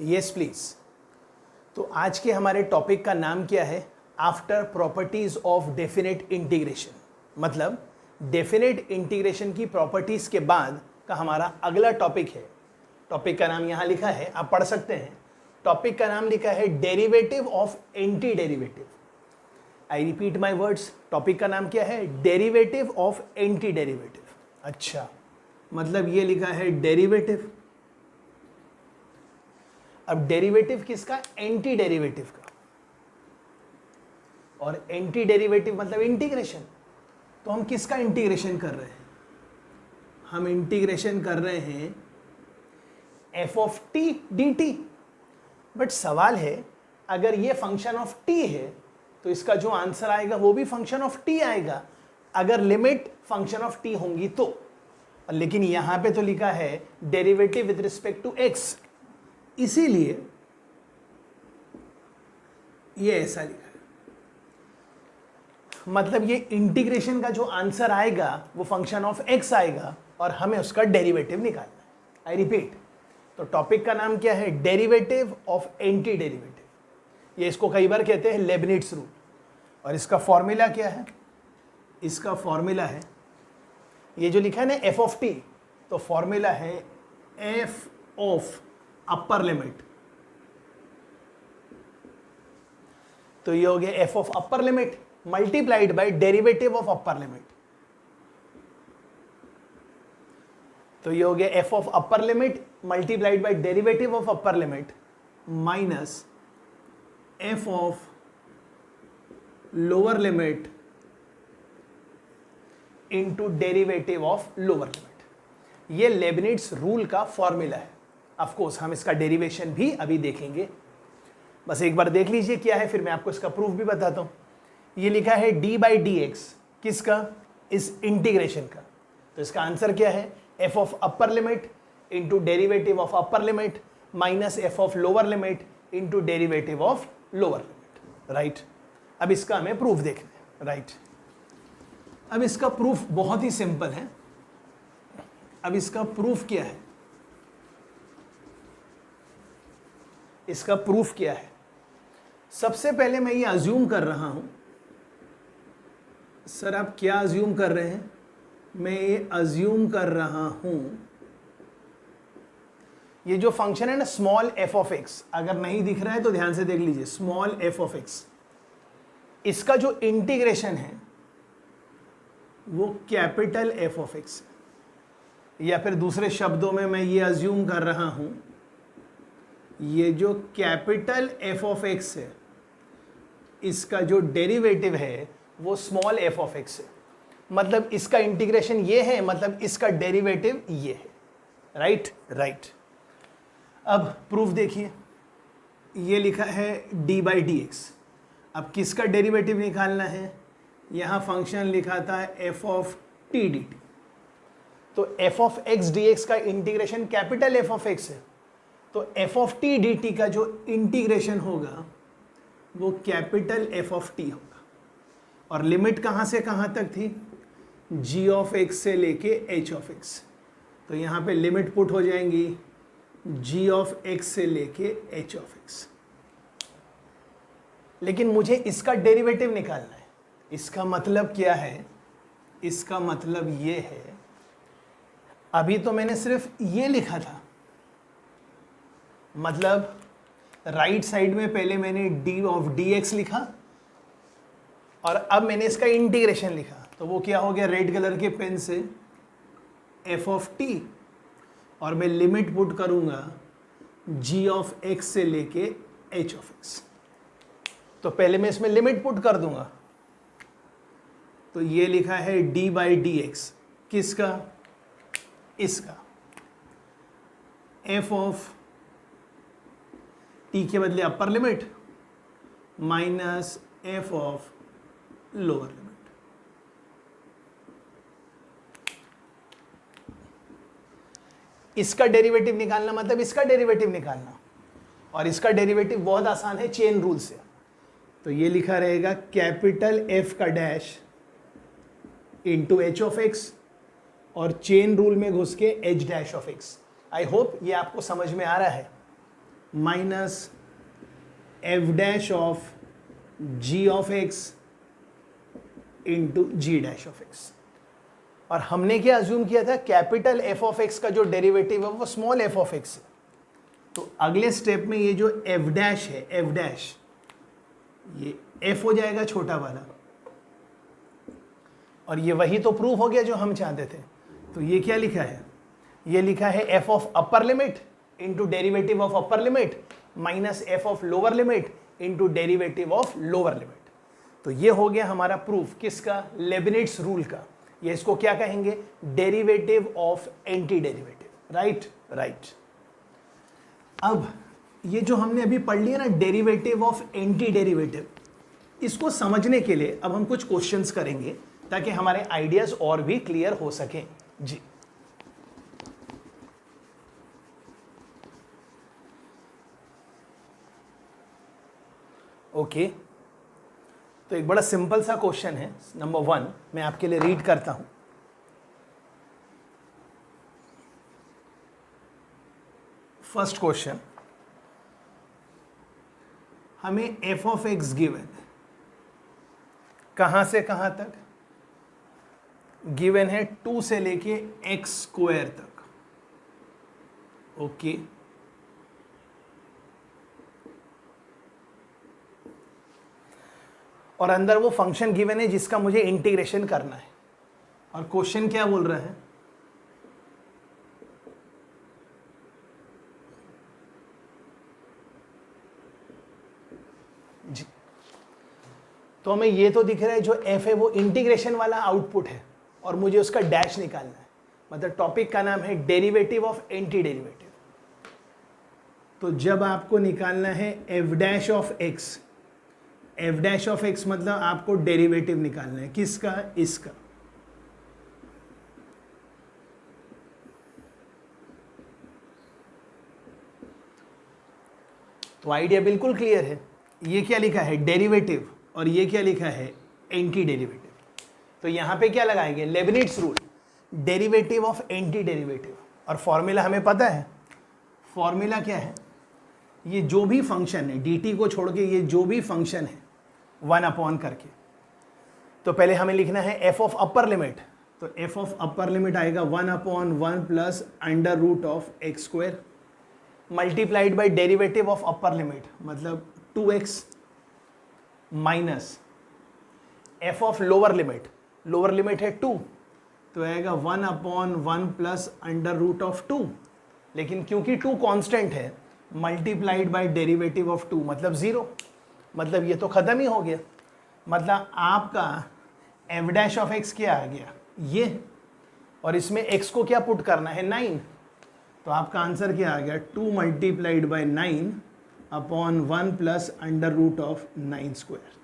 Yes please. तो आज के हमारे टॉपिक का नाम क्या है? After properties of definite integration. मतलब डेफिनेट इंटीग्रेशन की प्रॉपर्टीज के बाद का हमारा अगला टॉपिक है। टॉपिक का नाम यहां लिखा है, आप पढ़ सकते हैं। टॉपिक का नाम लिखा है derivative of anti derivative. I repeat my words, topic का नाम क्या है? Derivative of anti derivative. अच्छा, मतलब ये लिखा है डेरिवेटिव। अब डेरिवेटिव किसका? एंटी डेरिवेटिव का। और एंटी डेरिवेटिव मतलब इंटीग्रेशन। तो हम किसका इंटीग्रेशन कर रहे हैं? हम इंटीग्रेशन कर रहे हैं F of t D T. But सवाल है, अगर ये फंक्शन ऑफ टी है तो इसका जो आंसर आएगा वो भी फंक्शन ऑफ टी आएगा, अगर लिमिट फंक्शन ऑफ टी होंगी तो। लेकिन यहां पे तो लिखा है derivative with respect to X, इसीलिए ये ऐसा लिखा है। मतलब ये इंटीग्रेशन का जो आंसर आएगा वो फंक्शन ऑफ एक्स आएगा और हमें उसका डेरिवेटिव निकालना है। आई रिपीट, तो टॉपिक का नाम क्या है? Derivative of anti derivative. ये इसको कई बार कहते हैं लेबनिट्ज रूल। और इसका फॉर्मूला क्या है? इसका फॉर्मूला है ये जो लिखा है ना एफ ऑफ टी, तो फॉर्मूला है एफ ऑफ अपर लिमिट। तो ये हो गया F of upper limit multiplied by derivative of upper limit. तो ये हो गया F of upper limit multiplied by derivative of upper limit minus F of lower limit into derivative of lower limit. ये लेबनिट्ज rule का formula है। Of course हम इसका derivation भी अभी देखेंगे, बस एक बार देख लीजिए क्या है, फिर मैं आपको इसका प्रूफ भी बताता हूं। ये लिखा है डी बाई डी एक्स, किसका? इस इंटीग्रेशन का। तो इसका आंसर क्या है? F of upper limit into derivative of upper limit minus F of lower limit into derivative of lower limit. Right, अब इसका हमें प्रूफ देखना है। राइट, अब इसका प्रूफ बहुत ही सिंपल है। अब इसका प्रूफ क्या है? इसका प्रूफ क्या है? सबसे पहले मैं ये अज्यूम कर रहा हूं। सर आप क्या अज्यूम कर रहे हैं? मैं ये अज्यूम कर रहा हूं ये जो फंक्शन है ना स्मॉल एफ ऑफ एक्स, अगर नहीं दिख रहा है तो ध्यान से देख लीजिए। स्मॉल एफ ऑफ एक्स, इसका जो इंटीग्रेशन है वो कैपिटल एफ ऑफ एक्स, या फिर दूसरे शब्दों में मैं ये अज्यूम कर रहा हूं ये जो कैपिटल एफ ऑफ एक्स है इसका जो डेरिवेटिव है वो स्मॉल एफ ऑफ एक्स है। मतलब इसका इंटीग्रेशन ये है, मतलब इसका डेरिवेटिव ये है। Right right. अब प्रूफ देखिए, ये लिखा है डी बाई डी एक्स। अब किसका डेरिवेटिव निकालना है? यहाँ फंक्शन लिखा था f of t D t. तो F of x d x का integration capital f of x है, तो F of t D t का जो इंटीग्रेशन होगा वो कैपिटल एफ ऑफ टी होगा। और लिमिट कहाँ से कहाँ तक थी? जी ऑफ एक्स से लेके एच ऑफ एक्स। तो यहाँ पे लिमिट पुट हो जाएंगी जी ऑफ एक्स से लेके एच ऑफ एक्स। लेकिन मुझे इसका डेरिवेटिव निकालना है। इसका मतलब क्या है? इसका मतलब ये है, अभी तो मैंने सिर्फ ये लिखा था, मतलब राइट साइड में पहले मैंने डी ऑफ डी एक्स लिखा और अब मैंने इसका इंटीग्रेशन लिखा। तो वो क्या हो गया? रेड कलर के पेन से एफ ऑफ टी, और मैं लिमिट पुट करूंगा जी ऑफ एक्स से लेके एच ऑफ एक्स। तो पहले मैं इसमें लिमिट पुट कर दूंगा। तो ये लिखा है डी बाई डी एक्स, किसका? इसका। एफ ऑफ टी के बदले upper limit minus F of lower limit. इसका डेरिवेटिव निकालना मतलब इसका डेरिवेटिव निकालना, और इसका डेरिवेटिव बहुत आसान है चेन रूल से। तो ये लिखा रहेगा कैपिटल एफ का dash into H of X और चेन रूल में घुस के H dash of X. I hope ये आपको समझ में आ रहा है। Minus F dash of G of X into G dash of X. और हमने क्या अज्यूम किया था, कैपिटल एफ ऑफ एक्स का जो डेरिवेटिव है वो स्मॉल एफ ऑफ एक्स है। तो अगले स्टेप में ये जो एफ डैश है, एफ डैश ये एफ हो जाएगा छोटा वाला, और ये वही तो प्रूव हो गया जो हम चाहते थे। तो ये क्या लिखा है, ये लिखा है F of upper limit into derivative of upper limit minus F of lower limit into derivative of lower limit. तो ये हो गया हमारा प्रूफ किसका, लेबनिट्स रूल का। ये इसको क्या कहेंगे, derivative of anti derivative. Right. अब ये जो हमने अभी पढ़ लिया ना, डेरिवेटिव ऑफ एंटी डेरिवेटिव, इसको समझने के लिए अब हम कुछ क्वेश्चंस करेंगे ताकि हमारे आइडियाज और भी क्लियर हो सकें। जी, ओके। तो एक बड़ा सिंपल सा क्वेश्चन है, नंबर 1 मैं आपके लिए रीड करता हूं। फर्स्ट क्वेश्चन, हमें एफ ऑफ एक्स गिवन, कहां से कहां तक गिवन है, 2 से लेके एक्स स्क्वायर तक। ओके, और अंदर वो फंक्शन गिवन है जिसका मुझे इंटीग्रेशन करना है। और क्वेश्चन क्या बोल रहा है, जी, तो हमें ये तो दिख रहा है जो एफ है वो इंटीग्रेशन वाला आउटपुट है और मुझे उसका डैश निकालना है। मतलब टॉपिक का नाम है डेरिवेटिव ऑफ एंटी डेरिवेटिव। तो जब आपको निकालना है F dash of x, F dash of x मतलब आपको डेरिवेटिव निकालना है किसका, इसका। तो आइडिया बिल्कुल क्लियर है। ये क्या लिखा है, डेरिवेटिव, और ये क्या लिखा है, एंटी डेरिवेटिव। तो यहां पे क्या लगाएंगे, Leibniz rule, derivative of anti derivative. और फॉर्मूला हमें पता है, फॉर्मूला क्या है, ये जो भी फंक्शन है dt को छोड़ के, ये जो भी फंक्शन है 1 अपॉन करके, तो पहले हमें लिखना है एफ ऑफ अपर लिमिट। तो एफ ऑफ अपर लिमिट आएगा 1 upon 1 plus under root of X square multiplied by derivative of upper limit मतलब 2x minus F of lower limit, lower limit है 2, तो आएगा 1 upon 1 plus under root of 2। लेकिन क्योंकि 2 constant है, multiplied by derivative of 2 मतलब 0। मतलब ये तो ख़त्म ही हो गया। मतलब आपका एफ डैश ऑफ एक्स क्या आ गया, ये, और इसमें x को क्या पुट करना है, 9। तो आपका आंसर क्या आ गया, 2 multiplied by 9 upon 1 plus under root of 9 square.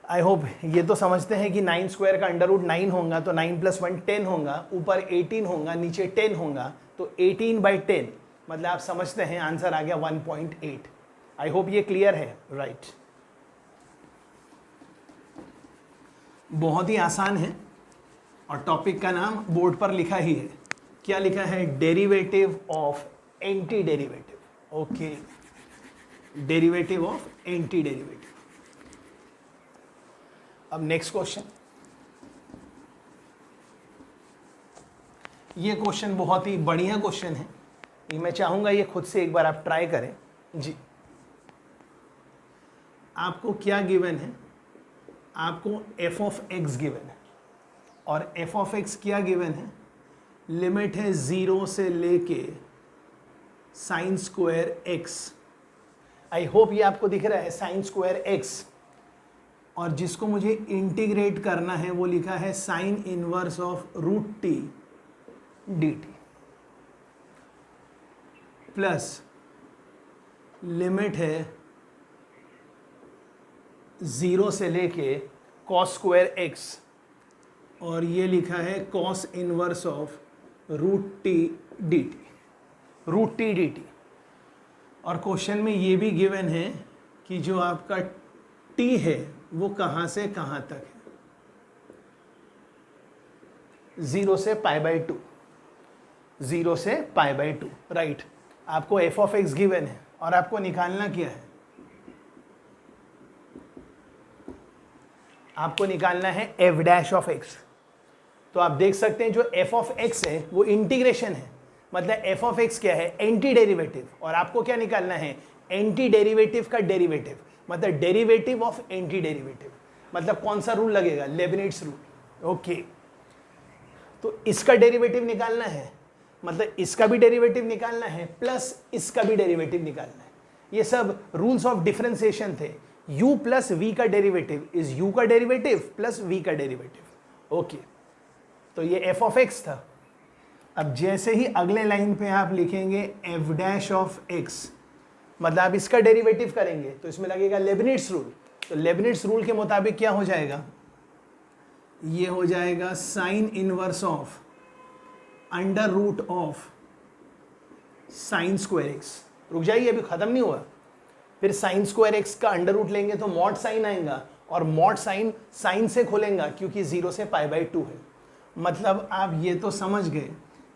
I hope ये तो समझते हैं कि 9 स्क्वायर का अंडर रूट 9 होगा, तो 9 प्लस 1 10 होगा, ऊपर 18 होगा, नीचे 10 होगा, तो 18 बाई 10 मतलब आप समझते हैं आंसर आ गया 1.8। आई होप ये क्लियर है। राइट, बहुत ही आसान है और टॉपिक का नाम बोर्ड पर लिखा ही है। क्या लिखा है, derivative of anti derivative. Okay, derivative of anti derivative. अब नेक्स्ट क्वेश्चन, ये क्वेश्चन बहुत ही बढ़िया क्वेश्चन है, ये मैं चाहूंगा ये खुद से एक बार आप ट्राई करें। जी, आपको क्या गिवन है, आपको एफ ऑफ एक्स गिवन है, और एफ ऑफ एक्स क्या गिवन है, लिमिट है 0 से लेके sign square x. I hope ये आपको दिख रहा है, साइन स्क्वायर एक्स, और जिसको मुझे इंटीग्रेट करना है वो लिखा है sine inverse of root T D T, plus limit है 0 से लेके कॉस स्क्वायर एक्स, और ये लिखा है cos inverse of root T D T, root T D T. और क्वेश्चन में ये भी गिवन है कि जो आपका t है वो कहाँ से कहाँ तक है, 0 से पाई बाई 2, 0 से पाई बाई 2। राइट, आपको एफ ऑफ एक्स गिवन है और आपको निकालना क्या है, आपको निकालना है एफ डैश ऑफ एक्स। तो आप देख सकते हैं जो एफ ऑफ एक्स है वो इंटीग्रेशन है, मतलब एफ ऑफ एक्स क्या है, एंटी डेरिवेटिव, और आपको क्या निकालना है, एंटी डेरिवेटिव का डेरिवेटिव, मतलब डेरिवेटिव ऑफ एंटी डेरिवेटिव। मतलब कौन सा रूल लगेगा, लेबनिट्ज रूल। ओके, तो इसका डेरिवेटिव निकालना है, मतलब इसका भी डेरिवेटिव निकालना है प्लस इसका भी डेरिवेटिव निकालना है। ये सब रूल्स ऑफ डिफरेंशिएशन थे। u प्लस वी का डेरिवेटिव इज u का डेरिवेटिव प्लस v का डेरिवेटिव। ओके, तो ये एफ ऑफ एक्स था। अब जैसे ही अगले लाइन पे आप लिखेंगे एफ डैश ऑफ एक्स, मतलब आप इसका डेरिवेटिव करेंगे तो इसमें लगेगा लेबनिट्ज रूल। तो लेबनिट्ज रूल के मुताबिक क्या हो जाएगा, ये हो जाएगा sine inverse of under root of sine square X. रुक जाइए, अभी खत्म नहीं हुआ। फिर साइन स्क्वायर एक्स का अंडर रूट लेंगे तो मॉड साइन आएगा, और मॉड साइन साइन से खोलेगा क्योंकि 0 से π/2 है। मतलब आप ये तो समझ गए,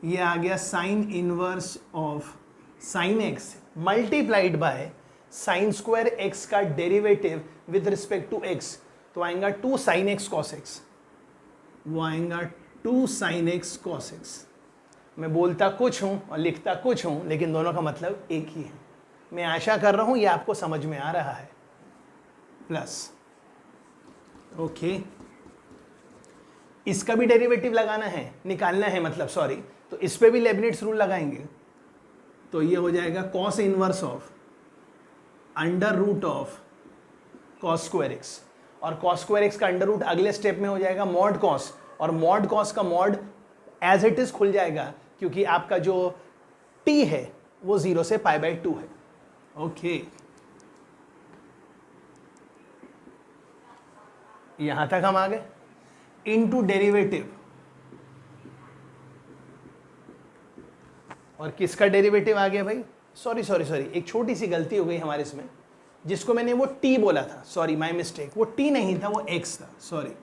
ये आ गया sine inverse of sine x multiplied by sine square x का derivative with respect to x. तो आएगा 2 साइन एक्स कॉस एक्स, वो आएगा 2 साइन एक्स कॉस एक्स। मैं बोलता कुछ हूँ और लिखता कुछ हूँ, लेकिन दोनों का मतलब एक ही है। मैं आशा कर रहा हूँ ये आपको समझ में आ रहा है। प्लस ओके, इसका भी डेरिवेटिव लगाना है, निकालना है मतलब, सॉरी, तो इस पे भी लेबनिट्ज रूल लगाएंगे। तो ये हो जाएगा cos inverse of under root of cos square X, और कॉस स्क्वायर एक्स का अंडर रूट अगले स्टेप में हो जाएगा मॉड कॉस, और मॉड कॉस का मॉड एज इट इज खुल जाएगा क्योंकि आपका जो t है वो 0 से π/2 है। ओके, यहां तक हम आ गए। इनटू डेरिवेटिव, और किसका डेरिवेटिव आ गया भाई, सॉरी सॉरी सॉरी, एक छोटी सी गलती हो गई हमारे इसमें, जिसको मैंने वो t बोला था, सॉरी माय मिस्टेक, वो t नहीं था, वो x था, सॉरी।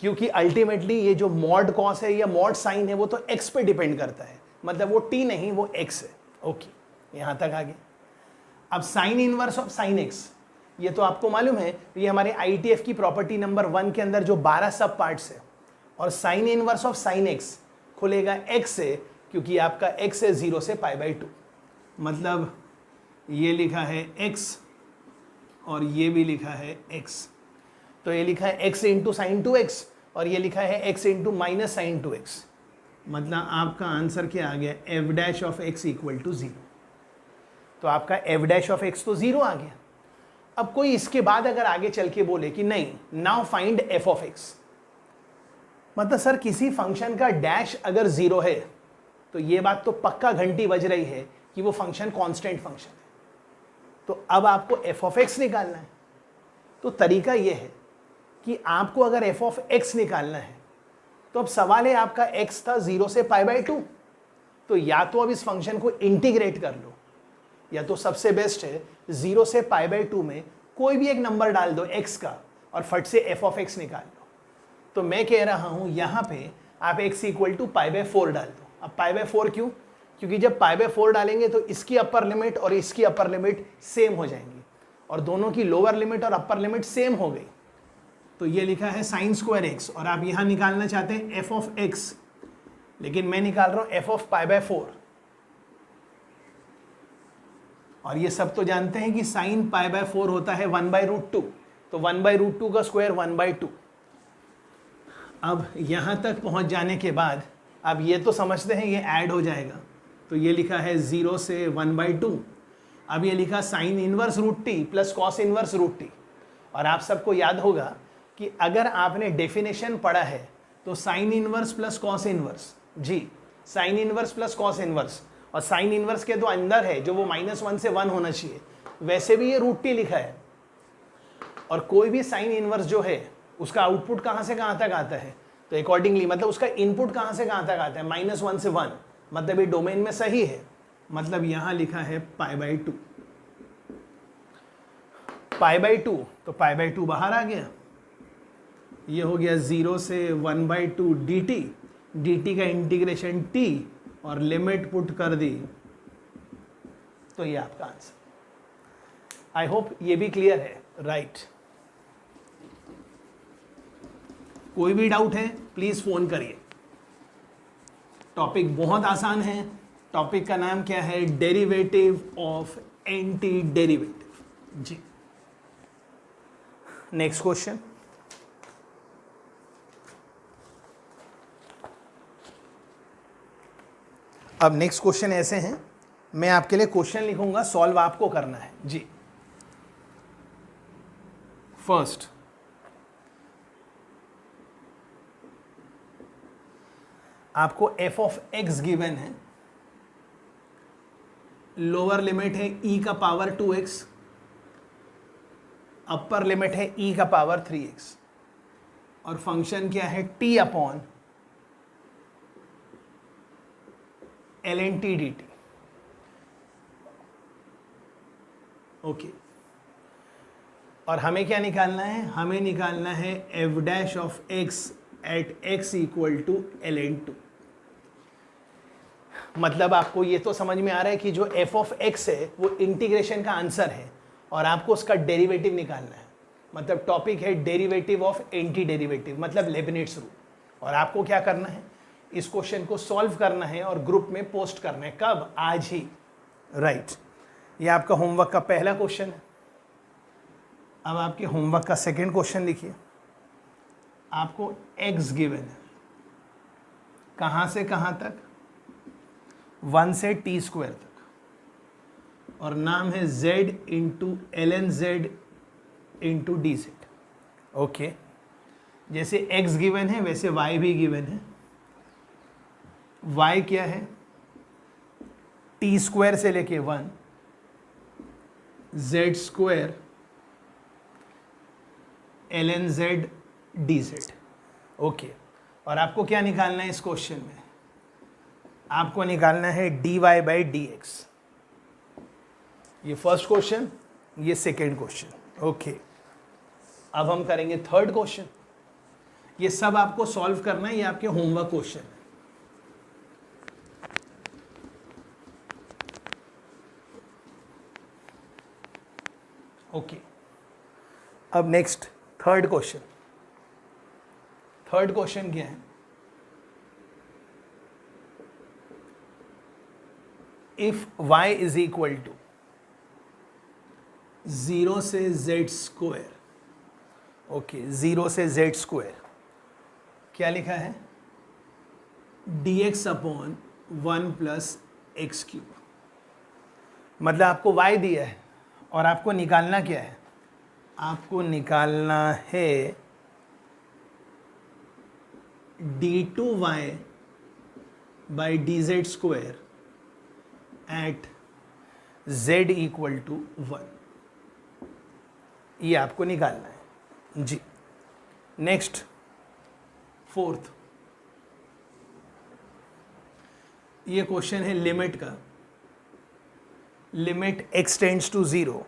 क्योंकि अल्टीमेटली ये जो मॉड कॉस है या मॉड साइन है वो तो x पे डिपेंड करता है, मतलब वो t नहीं, वो x है। ओके, यहां तक आ गया। अब sign inverse of sign x, ये तो आपको मालूम है, ये हमारे IETF की प्रॉपर्टी नंबर 1 के अंदर जो 12 सब पार्ट्स है, और sine inverse of sign x खुलेगा x से, क्योंकि आपका x है 0 से π/2। मतलब ये लिखा है x और ये भी लिखा है x, तो ये लिखा है x इंटू साइन 2x और ये लिखा है x into minus sign 2x। मतलब आपका आंसर क्या आ गया, F dash of x equal to 0। तो आपका एफ डैश ऑफ x तो 0 आ गया। अब कोई इसके बाद अगर आगे चल के बोले कि नहीं, now find F of x, मतलब सर किसी फंक्शन का डैश अगर 0 है तो ये बात तो पक्का घंटी बज रही है कि वो फंक्शन कांस्टेंट फंक्शन है। तो अब आपको एफ ऑफ एक्स निकालना है। तो तरीका ये है कि आपको अगर एफ ऑफ एक्स निकालना है तो अब सवाल है आपका x था 0 से π/2, तो या तो अब इस फंक्शन को इंटीग्रेट कर लो, या तो सबसे बेस्ट है 0 से π/2 में कोई भी एक नंबर डाल दो x का और फट से एफ ऑफ एक्स निकाल लो। तो मैं कह रहा हूं यहां पे आप x इक्वल टू π/4 डाल दो। अब π/4 क्यों, क्योंकि जब π/4 डालेंगे तो इसकी अपर लिमिट और इसकी अपर लिमिट सेम हो जाएंगी, और दोनों की लोअर लिमिट और अपर लिमिट सेम हो गई। तो ये लिखा है साइन स्क्वायर एक्स, और आप यहां निकालना चाहते हैं एफ ऑफ एक्स, लेकिन मैं निकाल रहा हूं एफ ऑफ π/4। और ये सब तो जानते हैं कि साइन π/4 होता है 1/√2, तो 1/√2 का स्क्वायर 1/2। अब यहां तक पहुंच जाने के बाद अब ये तो समझते हैं ये ऐड हो जाएगा, तो ये लिखा है 0 से 1/2। अब ये लिखा sine inverse √t plus cos inverse √t। और आप सबको याद होगा कि अगर आपने डेफिनेशन पढ़ा है तो sine inverse plus cos inverse, जी sine inverse plus cos inverse, और साइन इनवर्स के तो अंदर है जो वो -1 से 1 होना चाहिए, वैसे भी ये √t लिखा है। और कोई भी साइन इनवर्स जो है उसका आउटपुट कहाँ से कहाँ तक आता है, तो अकॉर्डिंगली मतलब उसका इनपुट कहाँ से कहाँ तक आता है, -1 से 1, मतलब ये डोमेन में सही है। मतलब यहाँ लिखा है π/2, π/2, तो π/2 बाहर आ गया, ये हो गया 0 से 1/2 dt, dt का इंटीग्रेशन t और लिमिट पुट कर दी, तो ये आपका आंसर। आई होप ये भी क्लियर है, राइट। कोई भी डाउट है प्लीज फोन करिए। टॉपिक बहुत आसान है। टॉपिक का नाम क्या है? Derivative of anti derivative. जी, नेक्स्ट क्वेश्चन। अब नेक्स्ट क्वेश्चन ऐसे हैं, मैं आपके लिए क्वेश्चन लिखूंगा, सॉल्व आपको करना है। जी, फर्स्ट, आपको f ऑफ x गिवन है, लोअर लिमिट है e का पावर 2x, अपर लिमिट है e का पावर 3x, और फंक्शन क्या है? t upon ln t dt। Okay, और हमें क्या निकालना है? हमें निकालना है f dash of x at x equal to ln 2। मतलब आपको ये तो समझ में आ रहा है कि जो f ऑफ x है वो इंटीग्रेशन का आंसर है और आपको उसका डेरिवेटिव निकालना है। मतलब टॉपिक है डेरिवेटिव ऑफ एंटी डेरिवेटिव, मतलब लेबनिट्स रूल। और आपको क्या करना है? इस क्वेश्चन को सॉल्व करना है और ग्रुप में पोस्ट करना है। कब? आज ही, राइट। ये आपका होमवर्क का पहला क्वेश्चन है। अब आपके होमवर्क का सेकंड क्वेश्चन लिखिए। आपको x गिवन है, कहाँ से कहाँ तक? 1 से t स्क्वायर तक, और नाम है z into ln z into D Z. Okay, जैसे x गिवन है वैसे y भी गिवन है। y क्या है? t स्क्वायर से लेके 1, z square ln z D Z. Okay, और आपको क्या निकालना है इस क्वेश्चन में? आपको निकालना है dy बाई डी एक्स। ये फर्स्ट क्वेश्चन, ये सेकेंड क्वेश्चन। ओके, अब हम करेंगे थर्ड क्वेश्चन। ये सब आपको सॉल्व करना है, ये आपके होमवर्क क्वेश्चन है। ओके, अब next third question. Third question क्या है? If y is equal to 0 से z स्क्वायर। ओके, 0 से z स्क्वायर क्या लिखा है? dx upon 1 plus x cube. मतलब आपको y दिया है और आपको निकालना क्या है? आपको निकालना है d2y by D Z square at z equal to 1। ये आपको निकालना है। जी, नेक्स्ट फोर्थ, ये क्वेश्चन है लिमिट का। लिमिट x टेंड्स टू 0,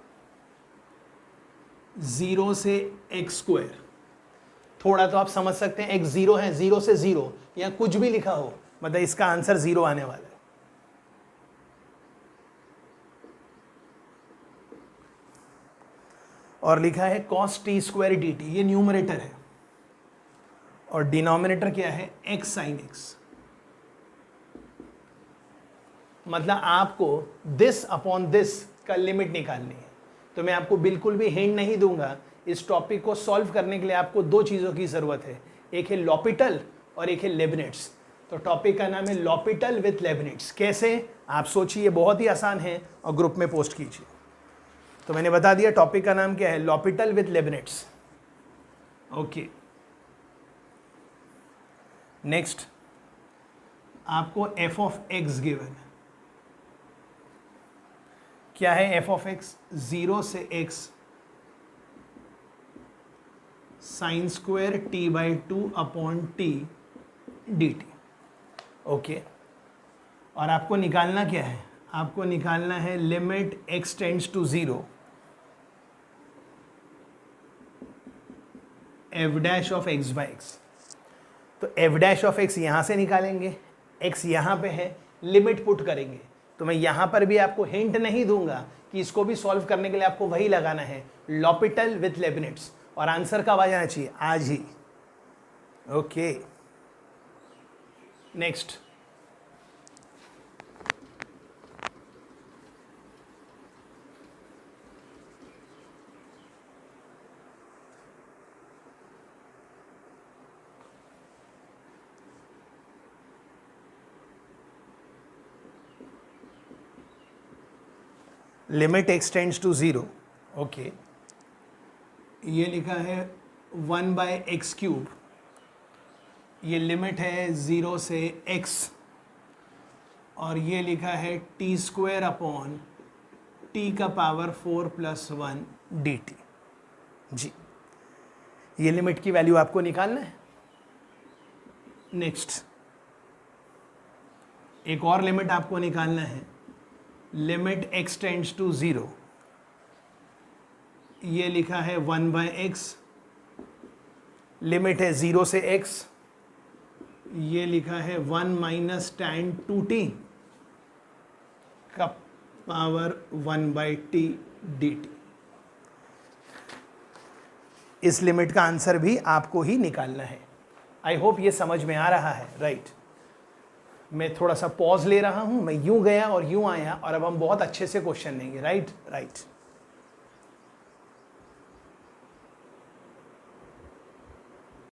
0 से एक्स स्क्वायर। थोड़ा तो आप समझ सकते हैं, x 0 है, 0 से 0 या कुछ भी लिखा हो, मतलब इसका आंसर 0 आने वाला है। और लिखा है cos t स्क्वायर dt, ये न्यूमरेटर है, और डिनोमिनेटर क्या है? x sin x। मतलब आपको दिस अपॉन दिस का लिमिट निकालनी है। तो मैं आपको बिल्कुल भी हिंट नहीं दूंगा। इस टॉपिक को सॉल्व करने के लिए आपको दो चीज़ों की ज़रूरत है, एक है लॉपिटल और एक है लेबनिट्स। तो टॉपिक का नाम है लॉपिटल विथ लेबनिट्स। कैसे? आप सोचिए, बहुत ही आसान है, और ग्रुप में पोस्ट कीजिए। तो मैंने बता दिया टॉपिक का नाम क्या है, L'Hopital with Leibniz. Okay, next आपको f ऑफ x गिवन है। क्या है f ऑफ x? 0 से x sine square t by 2 upon t dt। Okay, और आपको निकालना क्या है? आपको निकालना है limit x tends to 0 f dash of x by x। तो एफ डैश ऑफ एक्स यहां से निकालेंगे, एक्स यहां पे है, लिमिट पुट करेंगे। तो मैं यहां पर भी आपको हिंट नहीं दूंगा कि इसको भी सॉल्व करने के लिए आपको वही लगाना है, लॉपिटल विथ लेबनिट्स, और आंसर कब आ जाना चाहिए? आज ही। Okay, next. Limit extends to 0। Okay, ये लिखा है 1/x³। ये लिमिट है 0 से x, और ये लिखा है t² t का पावर 4+1 dt। जी, ये लिमिट की वैल्यू आपको निकालना है। नेक्स्ट, एक और लिमिट आपको निकालना है, लिमिट x टेंड्स टू 0। ये लिखा है 1/x, लिमिट है 0 से x, ये लिखा है 1 - tan 2t का पावर 1/t dt। इस लिमिट का आंसर भी आपको ही निकालना है। आई होप ये समझ में आ रहा है, राइट। मैं थोड़ा सा पॉज ले रहा हूं, मैं यूं गया और यूं आया, और अब हम बहुत अच्छे से क्वेश्चन लेंगे, राइट।